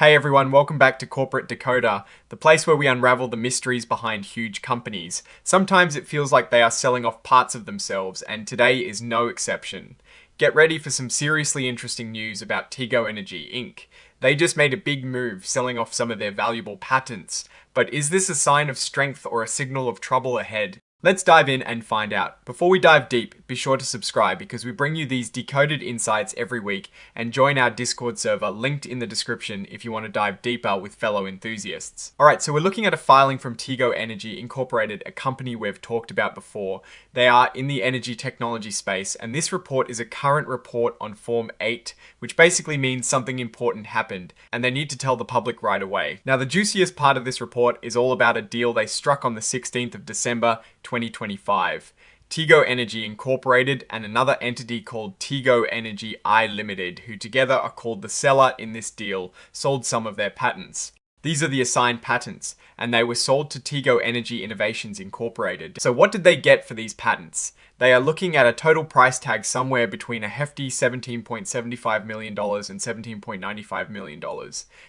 Hey everyone, welcome back to Corporate Decoder, the place where we unravel the mysteries behind huge companies. Sometimes it feels like they are selling off parts of themselves, and today is no exception. Get ready for some seriously interesting news about Tigo Energy Inc. They just made a big move, selling off some of their valuable patents. But is this a sign of strength or a signal of trouble ahead? Let's dive in and find out. Before we dive deep, be sure to subscribe because we bring you these decoded insights every week, and join our Discord server linked in the description if you want to dive deeper with fellow enthusiasts. Alright, so we're looking at a filing from Tigo Energy Incorporated, a company we've talked about before. They are in the energy technology space, and this report is a current report on Form 8, which basically means something important happened, and they need to tell the public right away. Now, the juiciest part of this report is all about a deal they struck on the 16th of December, 2025. Tigo Energy Incorporated and another entity called Tigo Energy I Limited, who together are called the seller in this deal, sold some of their patents. These are the assigned patents, and they were sold to Tigo Energy Innovations Incorporated. So what did they get for these patents? They are looking at a total price tag somewhere between a hefty $17.75 million and $17.95 million.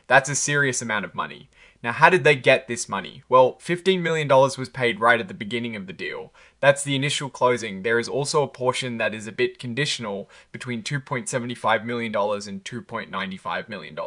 That's a serious amount of money. Now, how did they get this money? Well, $15 million was paid right at the beginning of the deal. That's the initial closing. There is also a portion that is a bit conditional between $2.75 million and $2.95 million,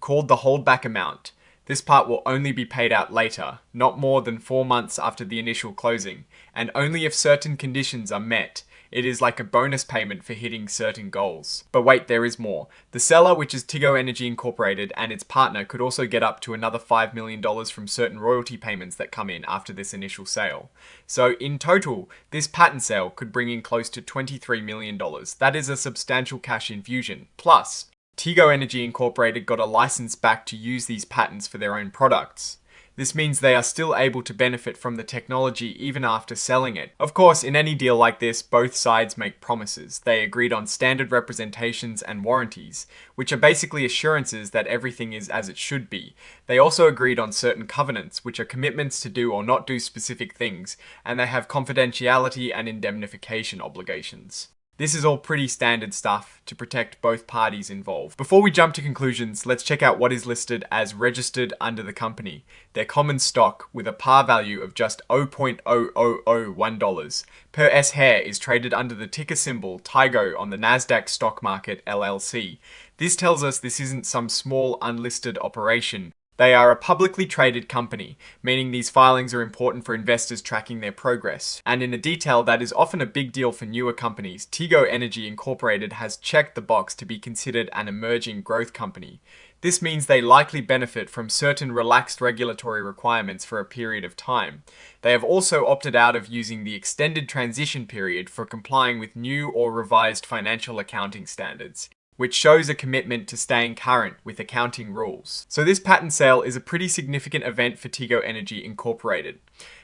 called the holdback amount. This part will only be paid out later, not more than 4 months after the initial closing, and only if certain conditions are met. It is like a bonus payment for hitting certain goals. But wait, there is more. The seller, which is Tigo Energy Incorporated, and its partner could also get up to another $5 million from certain royalty payments that come in after this initial sale. So in total, this patent sale could bring in close to $23 million. That is a substantial cash infusion. Plus, Tigo Energy Incorporated got a license back to use these patents for their own products. This means they are still able to benefit from the technology even after selling it. Of course, in any deal like this, both sides make promises. They agreed on standard representations and warranties, which are basically assurances that everything is as it should be. They also agreed on certain covenants, which are commitments to do or not do specific things, and they have confidentiality and indemnification obligations. This is all pretty standard stuff to protect both parties involved. Before we jump to conclusions, let's check out what is listed as registered under the company. Their common stock with a par value of just $0.0001 per S-Hair is traded under the ticker symbol Tigo on the Nasdaq stock market LLC. This tells us this isn't some small unlisted operation. They are a publicly traded company, meaning these filings are important for investors tracking their progress. And in a detail that is often a big deal for newer companies, Tigo Energy Incorporated has checked the box to be considered an emerging growth company. This means they likely benefit from certain relaxed regulatory requirements for a period of time. They have also opted out of using the extended transition period for complying with new or revised financial accounting standards, which shows a commitment to staying current with accounting rules. So this patent sale is a pretty significant event for Tigo Energy Incorporated.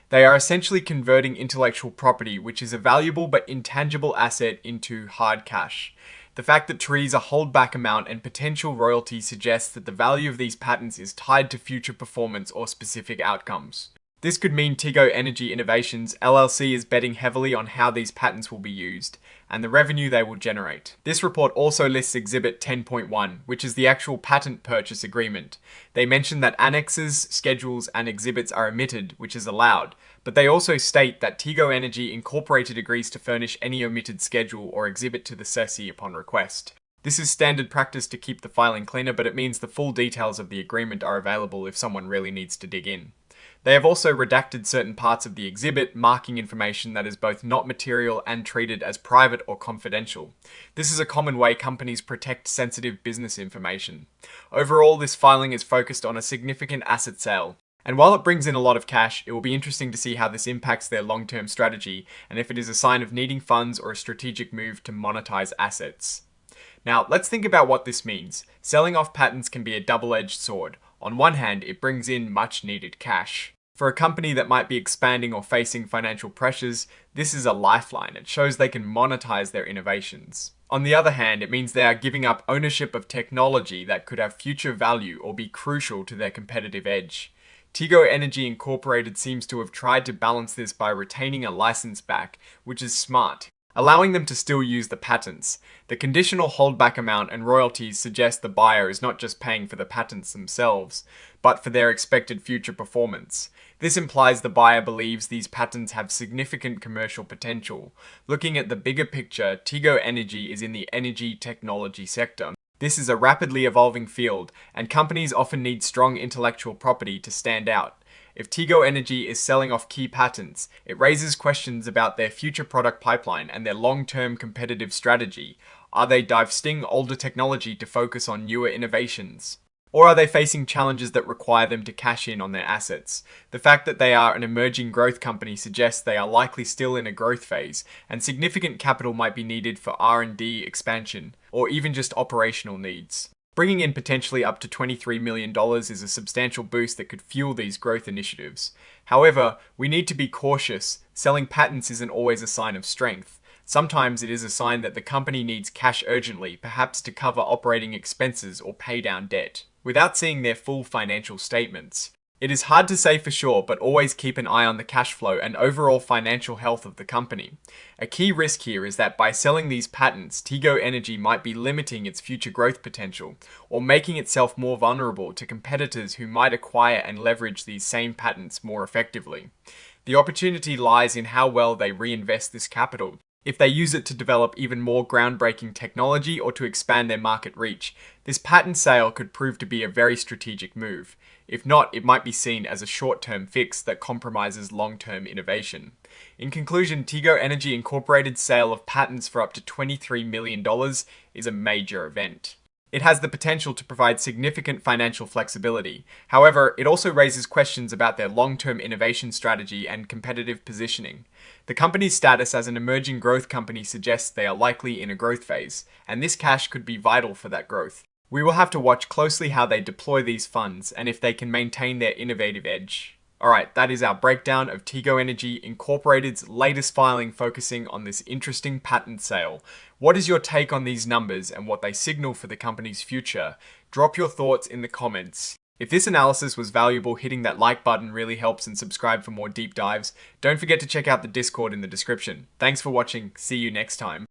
They are essentially converting intellectual property, which is a valuable but intangible asset, into hard cash. The fact that there is a holdback amount and potential royalty suggests that the value of these patents is tied to future performance or specific outcomes. This could mean Tigo Energy Innovations LLC is betting heavily on how these patents will be used and the revenue they will generate. This report also lists Exhibit 10.1, which is the actual patent purchase agreement. They mention that annexes, schedules, and exhibits are omitted, which is allowed, but they also state that Tigo Energy Incorporated agrees to furnish any omitted schedule or exhibit to the SEC upon request. This is standard practice to keep the filing cleaner, but it means the full details of the agreement are available if someone really needs to dig in. They have also redacted certain parts of the exhibit, marking information that is both not material and treated as private or confidential. This is a common way companies protect sensitive business information. Overall, this filing is focused on a significant asset sale. And while it brings in a lot of cash, it will be interesting to see how this impacts their long-term strategy and if it is a sign of needing funds or a strategic move to monetize assets. Now, let's think about what this means. Selling off patents can be a double-edged sword. On one hand, it brings in much-needed cash. For a company that might be expanding or facing financial pressures, this is a lifeline. It shows they can monetize their innovations. On the other hand, it means they are giving up ownership of technology that could have future value or be crucial to their competitive edge. Tigo Energy Incorporated seems to have tried to balance this by retaining a license back, which is smart. allowing them to still use the patents. The conditional holdback amount and royalties suggest the buyer is not just paying for the patents themselves, but for their expected future performance. This implies the buyer believes these patents have significant commercial potential. Looking at the bigger picture, Tigo Energy is in the energy technology sector. This is a rapidly evolving field, and companies often need strong intellectual property to stand out. If Tigo Energy is selling off key patents, it raises questions about their future product pipeline and their long-term competitive strategy. Are they divesting older technology to focus on newer innovations? Or are they facing challenges that require them to cash in on their assets? The fact that they are an emerging growth company suggests they are likely still in a growth phase, and significant capital might be needed for R&D expansion, or even just operational needs. Bringing in potentially up to $23 million is a substantial boost that could fuel these growth initiatives. However, we need to be cautious. Selling patents isn't always a sign of strength. Sometimes it is a sign that the company needs cash urgently, perhaps to cover operating expenses or pay down debt, without seeing their full financial statements. It is hard to say for sure, but always keep an eye on the cash flow and overall financial health of the company. A key risk here is that by selling these patents, Tigo Energy might be limiting its future growth potential, or making itself more vulnerable to competitors who might acquire and leverage these same patents more effectively. The opportunity lies in how well they reinvest this capital. If they use it to develop even more groundbreaking technology or to expand their market reach, this patent sale could prove to be a very strategic move. If not, it might be seen as a short-term fix that compromises long-term innovation. In conclusion, Tigo Energy Incorporated's sale of patents for up to $23 million is a major event. It has the potential to provide significant financial flexibility. However, it also raises questions about their long-term innovation strategy and competitive positioning. The company's status as an emerging growth company suggests they are likely in a growth phase, and this cash could be vital for that growth. We will have to watch closely how they deploy these funds and if they can maintain their innovative edge. Alright, that is our breakdown of Tigo Energy Incorporated's latest filing focusing on this interesting patent sale. What is your take on these numbers and what they signal for the company's future? Drop your thoughts in the comments. If this analysis was valuable, hitting that like button really helps, and subscribe for more deep dives. Don't forget to check out the Discord in the description. Thanks for watching, see you next time.